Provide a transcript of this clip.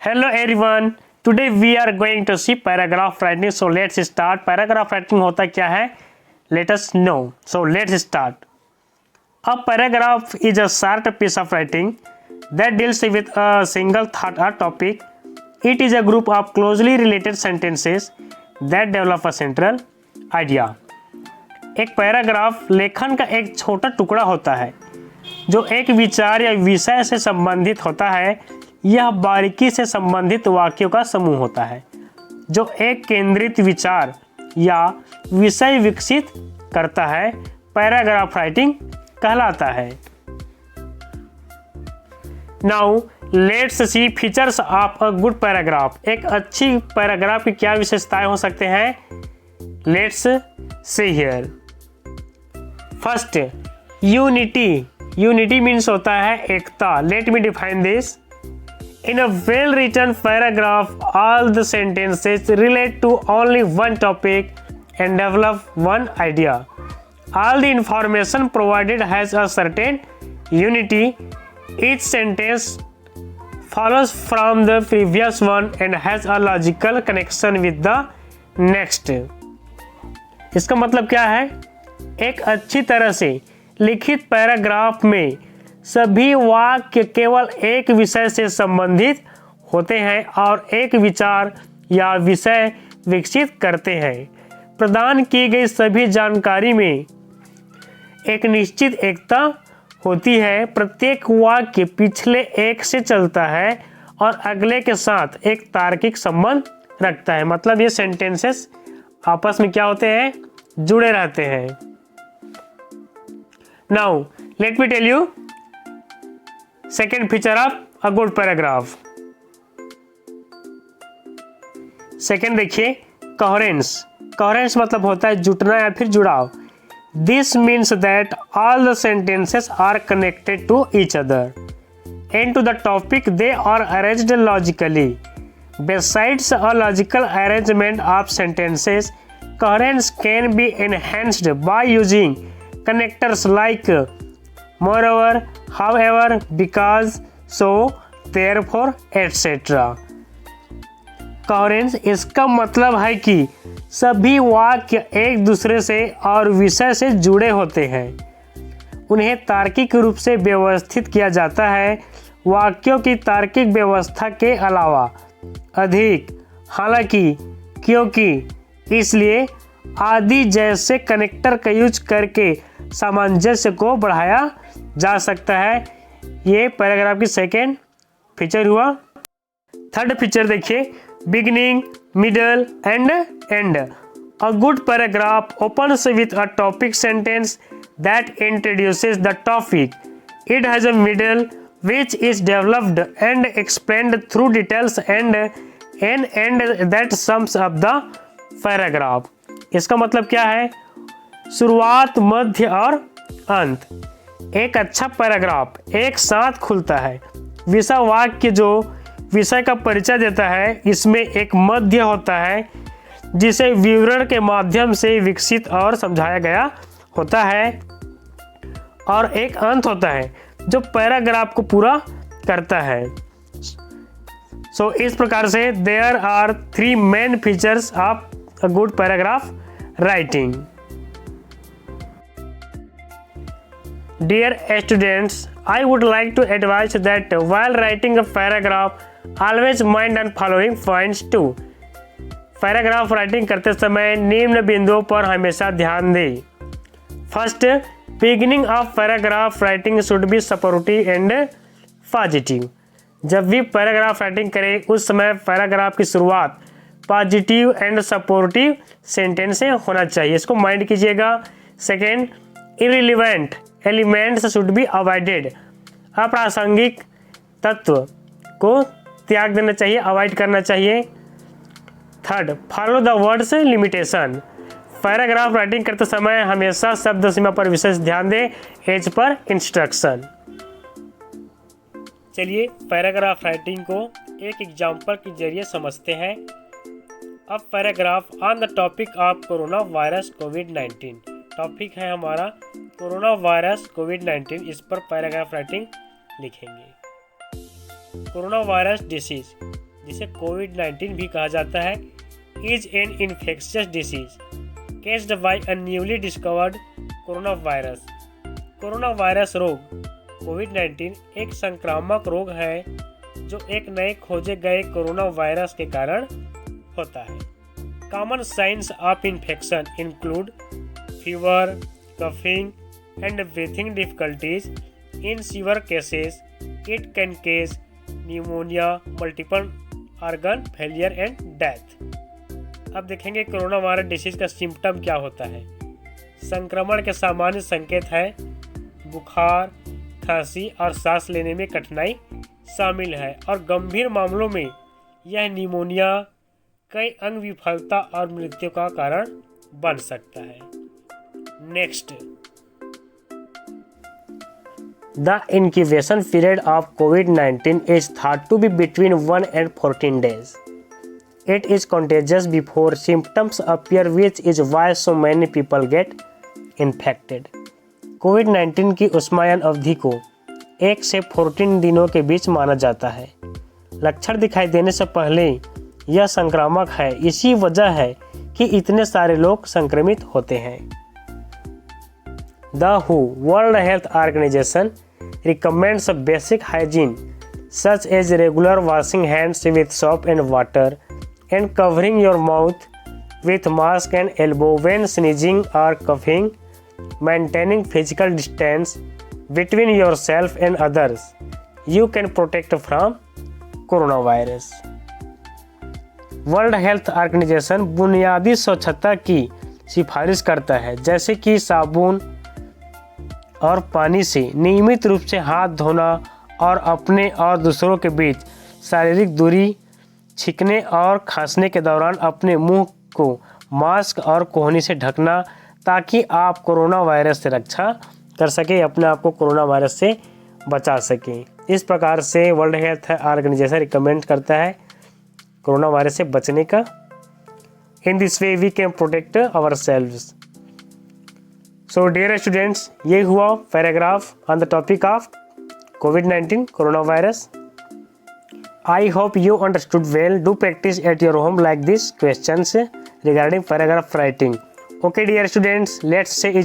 Hello everyone. Today we are going to see paragraph writing. So let's start. Paragraph writing होता क्या है? Let us know. So let's start. A paragraph is a short piece of writing that deals with a single thought or topic. It is a group of closely related sentences that develop a central idea. एक paragraph लेखन का एक छोटा टुकड़ा होता है जो एक विचार या विषय से संबंधित होता है। यह बारीकी से संबंधित वाक्यों का समूह होता है जो एक केंद्रित विचार या विषय विकसित करता है। पैराग्राफ राइटिंग कहलाता है। Now let's see features of a good paragraph. एक अच्छी पैराग्राफ की क्या विशेषताएं हो सकते हैं? Let's see here. First, unity. Unity means होता है एकता। Let me define this. In a well-written paragraph, all the sentences relate to only one topic and develop one idea. All the information provided has a certain unity. Each sentence follows from the previous one and has a logical connection with the next. इसका मतलब क्या है? एक अच्छी तरह से लिखित paragraph में सभी वाक्य केवल एक विषय से संबंधित होते हैं और एक विचार या विषय विकसित करते हैं। प्रदान की गई सभी जानकारी में एक निश्चित एकता होती है। प्रत्येक वाक्य पिछले एक से चलता है और अगले के साथ एक तार्किक संबंध रखता है। मतलब ये सेंटेंसेस आपस में क्या होते हैं? जुड़े रहते हैं। Now let me tell you second feature of a good paragraph. Second देखिए, कोहेरेंस। कोहेरेंस मतलब होता है जुटना या फिर जुड़ाव। This means that all the sentences are connected to each other and to the topic they are arranged logically. Besides a logical arrangement of sentences, coherence can be enhanced by using connectors like moreover, however, because, so, therefore, etc. Coherence इसका मतलब है कि सभी वाक्य एक दूसरे से और विषय से जुड़े होते हैं। उन्हें तार्किक रूप से व्यवस्थित किया जाता है। वाक्यों की तार्किक व्यवस्था के अलावा अधिक, हालांकि, क्योंकि, इसलिए आदि जैसे कनेक्टर का यूज करके सामंजस्य को बढ़ाया जा सकता है। ये पैराग्राफ की सेकेंड फीचर हुआ। थर्ड फीचर देखिए, beginning, middle and and. A good paragraph opens with a topic sentence that introduces the topic. It has a middle which is developed and explained through details and an end that sums up the paragraph. इसका मतलब क्या है? शुरुआत, मध्य और अंत। एक अच्छा paragraph एक साथ खुलता है। विषय वाक्य जो विषय का परिचय देता है, इसमें एक मध्य होता है जिसे विवरण के माध्यम से विकसित और समझाया गया होता है और एक अंत होता है जो पैराग्राफ को पूरा करता है। सो इस प्रकार से there are 3 main features of a good paragraph writing. Dear students, I would like to advise that while writing a paragraph, always mind and following points too. Paragraph writing करते समय निम्न बिंदुओं पर हमेशा ध्यान दें। First, beginning of paragraph writing should be supportive and positive. जब भी पैराग्राफ राइटिंग करें उस समय पैराग्राफ की शुरुआत पॉजिटिव एंड सपोर्टिव सेंटेंस से होना चाहिए। इसको माइंड कीजिएगा। Second, irrelevant elements should be avoided. अप्रासंगिक तत्व को त्याग देना चाहिए, अवॉइड करना चाहिए। Third, follow the words limitation. Paragraph writing करते समय हमेशा शब्द सीमा पर विशेष ध्यान दें, एज पर इंस्ट्रक्शन। चलिए पैराग्राफ राइटिंग को एक एग्जाम्पल के जरिए समझते हैं। अब paragraph on the topic of coronavirus कोविड-19। टॉपिक है हमारा कोरोना वायरस कोविड-19। इस पर पैराग्राफ राइटिंग लिखेंगे। कोरोना वायरस डिसीज जिसे कोविड-19 भी कहा जाता है, is an infectious disease caused by a newly discovered coronavirus. Coronavirus रोग कोविड-19 एक संक्रामक रोग है जो एक नए खोजे गए कोरोना वायरस के कारण होता है। Common science of infection include fever, coughing and breathing difficulties. In severe cases it can case pneumonia, multiple organ failure and death. अब देखेंगे कोरोना वायरस डिसीज का सिम्टम क्या होता है। संक्रमण के सामान्य संकेत है बुखार, खांसी और सांस लेने में कठिनाई शामिल है, और गंभीर मामलों में यह निमोनिया, कई अंग विफलता और मृत्यु का कारण बन सकता है। Next, the incubation period of COVID-19 is thought to be between 1 and 14 days. It is contagious before symptoms appear, which is why so many people get infected. कोविड-19 की उष्मायन अवधि को 1 से 14 दिनों के बीच माना जाता है। लक्षण दिखाई देने से पहले यह संक्रामक है, इसी वजह है कि इतने सारे लोग संक्रमित होते हैं। The WHO, World Health Organization, recommends basic hygiene such as regular washing hands with soap and water and covering your mouth with mask and elbow when sneezing or coughing, maintaining physical distance between yourself and others. You can protect from coronavirus. World Health Organization बुनियादी स्वच्छता की सिफारिश करता है, जैसे कि साबुन और पानी से नियमित रूप से हाथ धोना और अपने और दूसरों के बीच शारीरिक दूरी, छींकने और खांसने के दौरान अपने मुंह को मास्क और कोहनी से ढकना, ताकि आप कोरोना वायरस से रक्षा कर सकें, अपने आप को कोरोना वायरस से बचा सकें। इस प्रकार से वर्ल्ड हेल्थ ऑर्गेनाइजेशन रिकमेंड करता है कोरोना वायरस से बचने का। In this way we can protect our selves. So dear students, ये हुआ paragraph on the topic of COVID-19 corona virus. I hope you understood well. Do practice at your home like these questions regarding paragraph writing. Okay dear students, let's say